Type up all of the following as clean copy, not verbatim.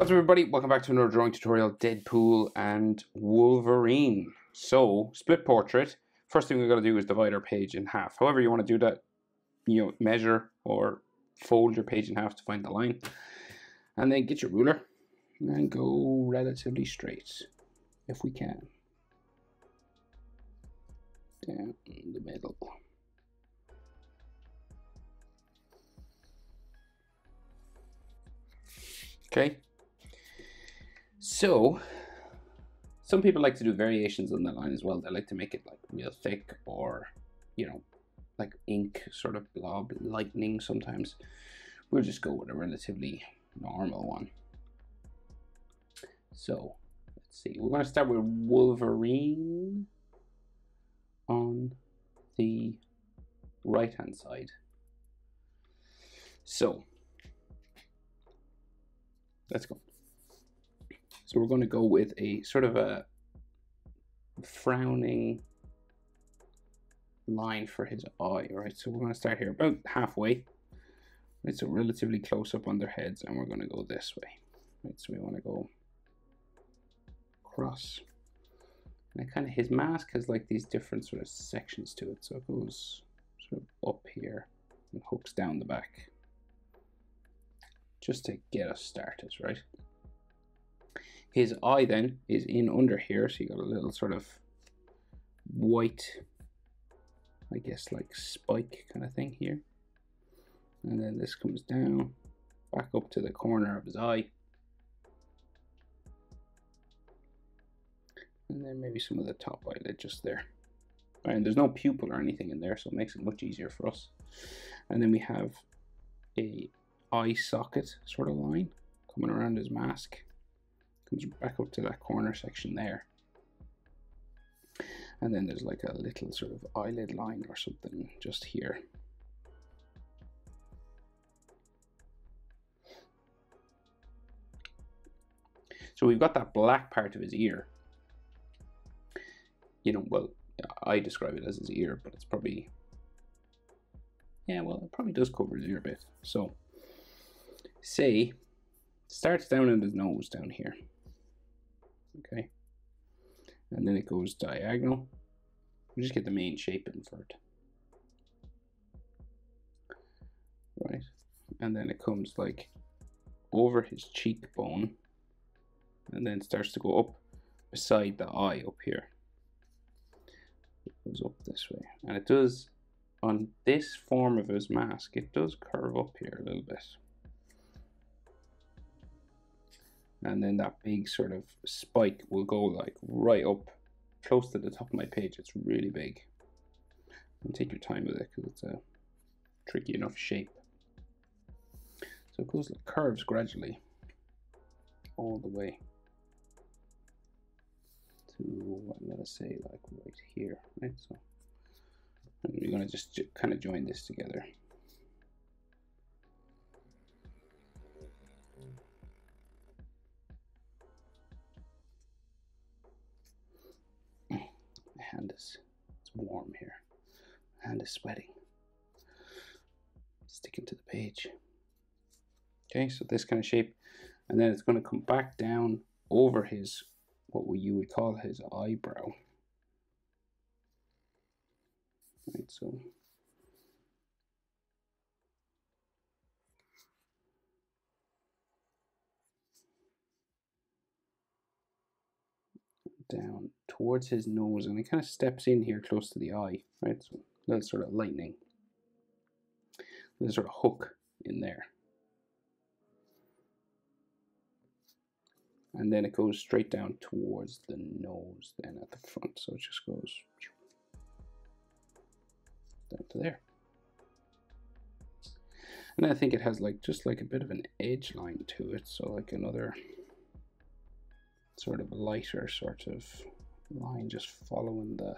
What's up, everybody? Welcome back to another drawing tutorial, Deadpool and Wolverine. So, split portrait. First thing we've got to do is divide our page in half. However you want to do that, measure or fold your page in half to find the line. And then get your ruler and go relatively straight, if we can. Down the middle. Okay. So, some people like to do variations on that line as well. They like to make it like real thick or, like ink sort of blob, lightning sometimes. We'll just go with a relatively normal one. So, let's see. We're going to start with Wolverine on the right-hand side. So, let's go. So we're going to go with a sort of a frowning line for his eye, right? So we're going to start here about halfway, right? So relatively close up on their heads, and we're going to go this way, right? So we want to go across. And kind of his mask has like these different sort of sections to it. So it goes sort of up here and hooks down the back, just to get us started, right? His eye then is in under here, so you got a little sort of white, I guess like spike kind of thing here. And then this comes down, back up to the corner of his eye. And then maybe some of the top eyelid just there. And there's no pupil or anything in there, so it makes it much easier for us. And then we have a eye socket sort of line coming around his mask. Comes back up to that corner section there. And then there's like a little sort of eyelid line or something just here. So we've got that black part of his ear. Well, I describe it as his ear, but it's probably, yeah, well, it probably does cover his ear a bit. So, say, starts down in his nose down here. Okay, and then it goes diagonal. We just get the main shape invert, right? And then it comes like over his cheekbone, and then starts to go up beside the eye up here. It goes up this way, and it does on this form of his mask. It does curve up here a little bit. And then that big sort of spike will go like right up close to the top of my page. It's really big. And take your time with it because it's a tricky enough shape. So it goes like curves gradually all the way to, I'm gonna say like right here, right? So and we're gonna just kind of join this together. Hand is, it's warm here. Hand is sweating. Sticking to the page. Okay, so this kind of shape, and then it's going to come back down over his, what you would call his eyebrow. Right, so down towards his nose, and it kind of steps in here close to the eye, right? So a little sort of lightning, a little sort of hook in there, and then it goes straight down towards the nose then at the front. So it just goes down to there, and I think it has like just like a bit of an edge line to it, so like another sort of lighter sort of line just following the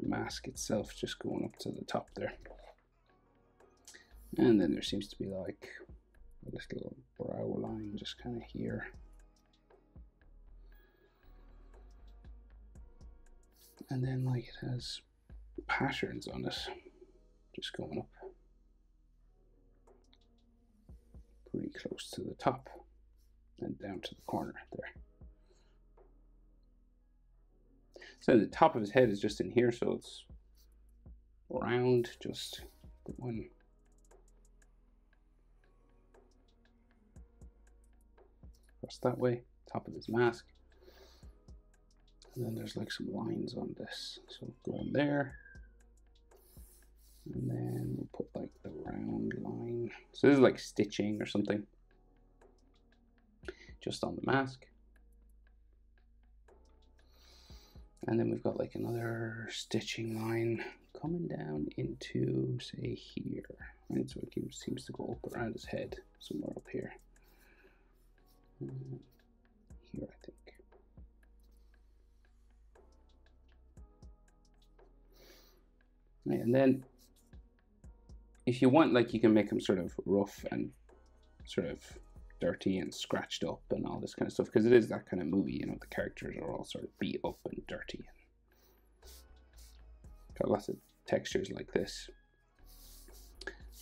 mask itself, just going up to the top there. And then there seems to be like a little brow line just kind of here. And then like it has patterns on it just going up pretty close to the top. and down to the corner there. So the top of his head is just in here, so it's round, just one. Across that way, top of his mask. And then there's like some lines on this. So go in there. And then we'll put like the round line. So this is like stitching or something. Just on the mask. And then we've got like another stitching line coming down into, say, here. Right, so it seems to go up around his head, somewhere up here. Here, I think. Right, and then if you want, like, you can make them sort of rough and sort of dirty and scratched up and all this kind of stuff, because it is that kind of movie, you know, the characters are all sort of beat up and dirty and got lots of textures like this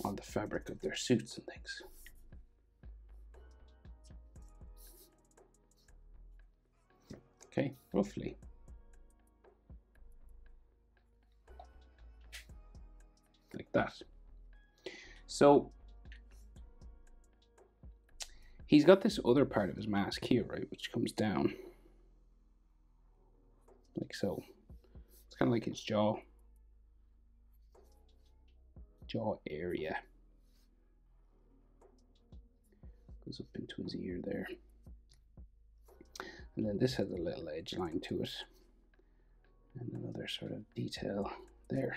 on the fabric of their suits and things. Okay, roughly. Like that. So he's got this other part of his mask here, right, which comes down like so. It's kind of like his jaw area. Goes up into his ear there. And then this has a little edge line to it. And another sort of detail there.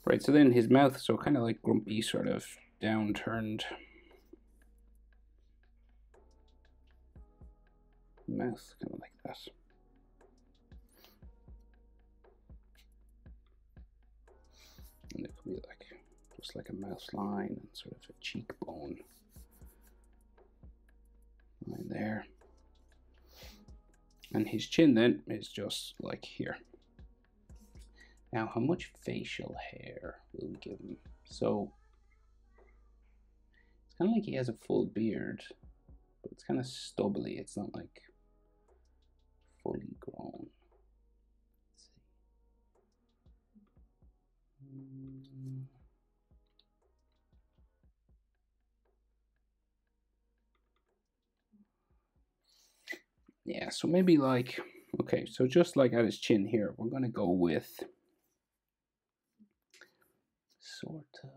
Right, so then his mouth, so kind of like grumpy, sort of downturned mouth, kind of like that. And it could be like, just like a mouth line and sort of a cheekbone line there. And his chin then is just like here. Now, how much facial hair will we give him? So, it's kind of like he has a full beard, but it's kind of stubbly. It's not like fully grown. Let's see. Yeah, so maybe like, okay, so just like at his chin here, we're going to go with sort of,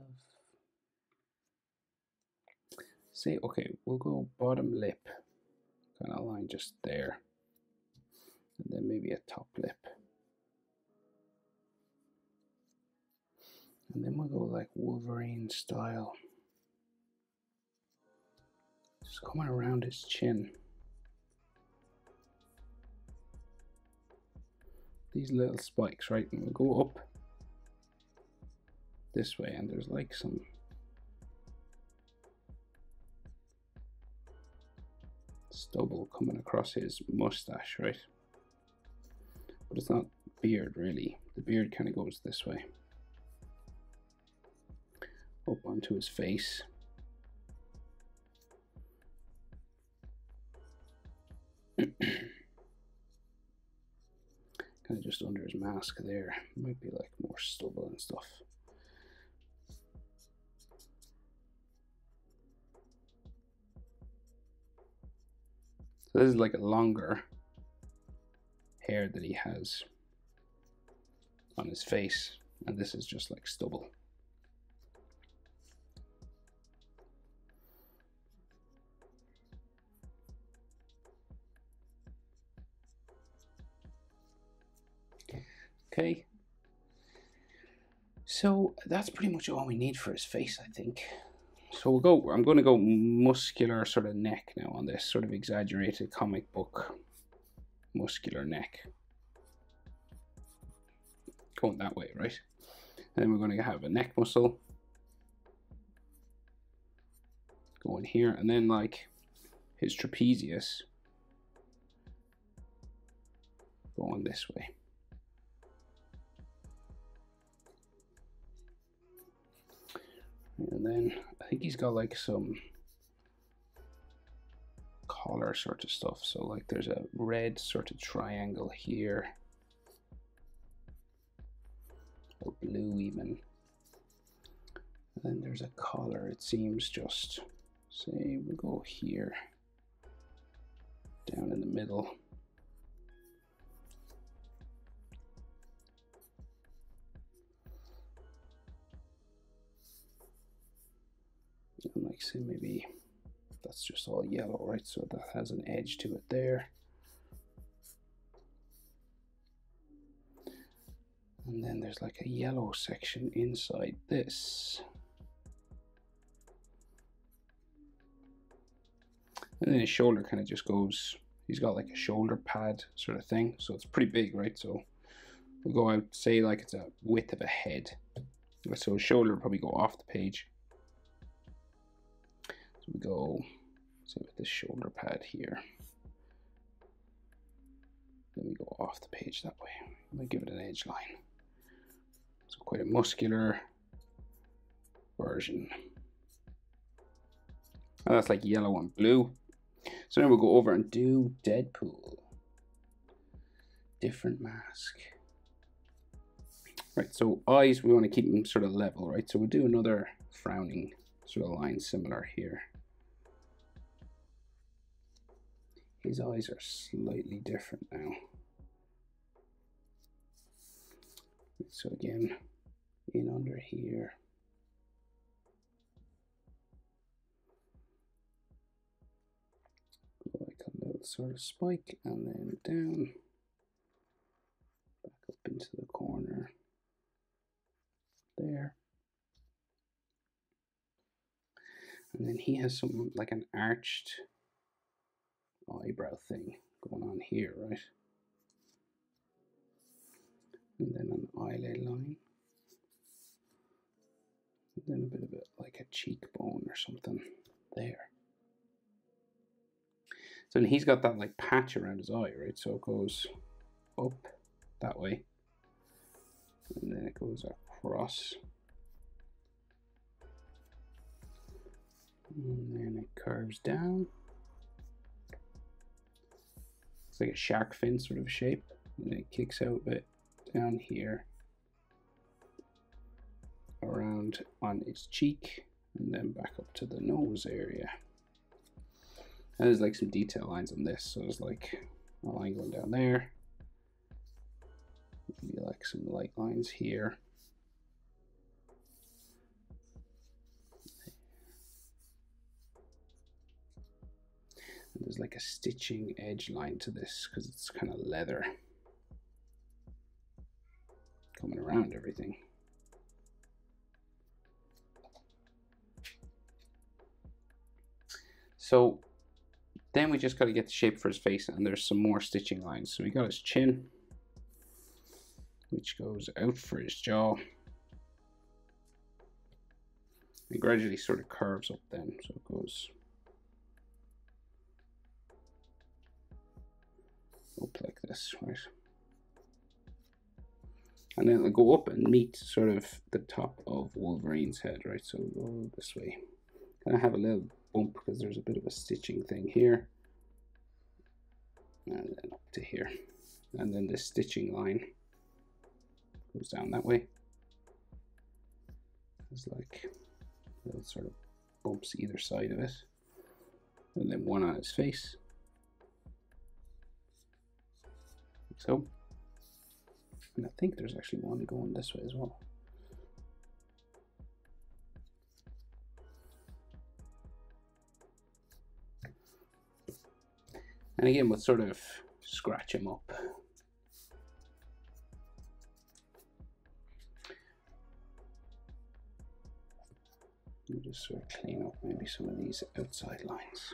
say, okay, we'll go bottom lip, kind of line just there, and then maybe a top lip. And then we'll go like Wolverine style. Just coming around his chin. These little spikes, right? And we'll go up this way, and there's like some stubble coming across his mustache, right? But it's not beard really. The beard kind of goes this way. Up onto his face. Kind of just under his mask there. Might be like more stubble and stuff. So this is like a longer hair that he has on his face, and this is just like stubble. Okay, so that's pretty much all we need for his face, I think. So we'll go, I'm going to go muscular sort of neck now on this, sort of exaggerated comic book muscular neck. Going that way, right? And then we're going to have a neck muscle going here, and then like his trapezius going this way. And then I think he's got like some collar sort of stuff. So like there's a red sort of triangle here, or blue even. And then there's a collar, it seems, just say we go here, down in the middle. And like say maybe that's just all yellow, right? So that has an edge to it there. And then there's like a yellow section inside this. And then his shoulder kind of just goes, he's got like a shoulder pad sort of thing. So it's pretty big, right? So we'll go out, say like it's a width of a head. So his shoulder will probably go off the page. So we go, say with this shoulder pad here. Then we go off the page that way. We give it an edge line. So quite a muscular version. And that's like yellow and blue. So now we'll go over and do Deadpool. Different mask. Right, so eyes, we want to keep them sort of level, right? So we'll do another frowning sort of line similar here. His eyes are slightly different now. So again, in under here. Like a little sort of spike, and then down, back up into the corner there. And then he has something like an arched eyebrow thing going on here, right? And then an eyelid line. And then a bit of it like a cheekbone or something there. So then he's got that like patch around his eye, right? So it goes up that way. And then it goes across. And then it curves down. It's like a shark fin sort of shape. And then it kicks out a bit down here. Around on his cheek. And then back up to the nose area. And there's like some detail lines on this. So there's like a line going down there. Maybe like some light lines here. And there's like a stitching edge line to this because it's kind of leather coming around everything. So then we just got to get the shape for his face, and there's some more stitching lines. So we got his chin, which goes out for his jaw. It gradually sort of curves up then, so it goes up like this, right? And then it'll go up and meet sort of the top of Wolverine's head, right? So we'll go this way. Kind of have a little bump because there's a bit of a stitching thing here. And then up to here. And then this stitching line goes down that way. There's like little sort of bumps either side of it. And then one on his face. Like so. And I think there's actually one going this way as well. And again, we'll sort of scratch him up. We'll just sort of clean up maybe some of these outside lines.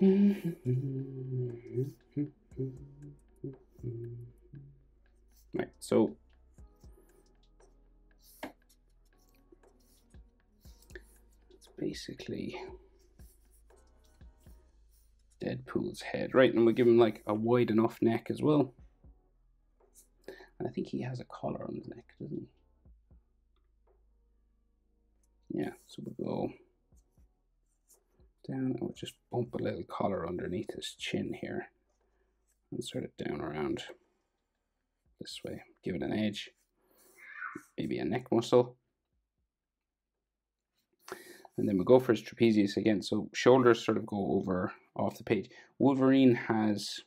Right, so it's basically Deadpool's head, right? And we give him like a wide enough neck as well. And I think he has a collar on his neck, doesn't he? Yeah, so we'll go down and we'll just bump a little collar underneath his chin here and sort it down around this way. Give it an edge, maybe a neck muscle. And then we'll go for his trapezius again. So shoulders sort of go over off the page. Wolverine has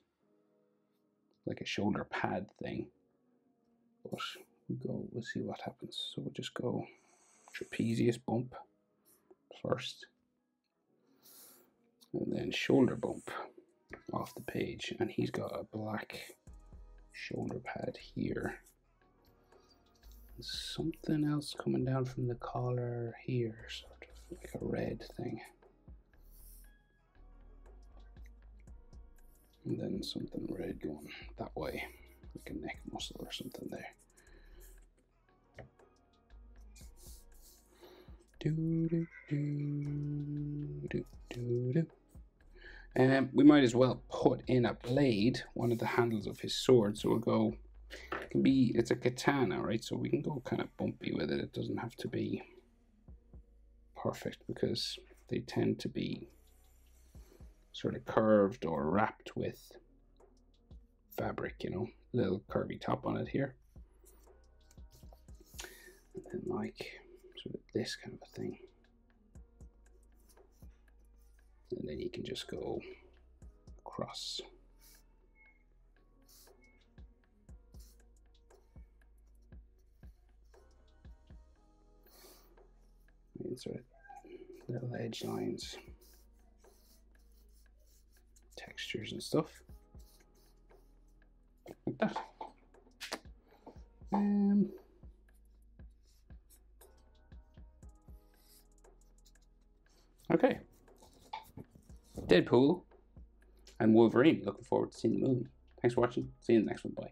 like a shoulder pad thing. But we'll see what happens. So we'll just go trapezius bump first. And then shoulder bump off the page. And he's got a black shoulder pad here. And something else coming down from the collar here, sort of like a red thing. And then something red going that way, like a neck muscle or something there. We might as well put in a blade, one of the handles of his sword. So we'll go, it's a katana, right? So we can go kind of bumpy with it. It doesn't have to be perfect because they tend to be sort of curved or wrapped with fabric, you know, little curvy top on it here. And then like sort of this kind of a thing. And then you can just go across. And sort of little edge lines, textures and stuff. Like that. Okay. Deadpool and Wolverine. Looking forward to seeing the movie. Thanks for watching. See you in the next one. Bye.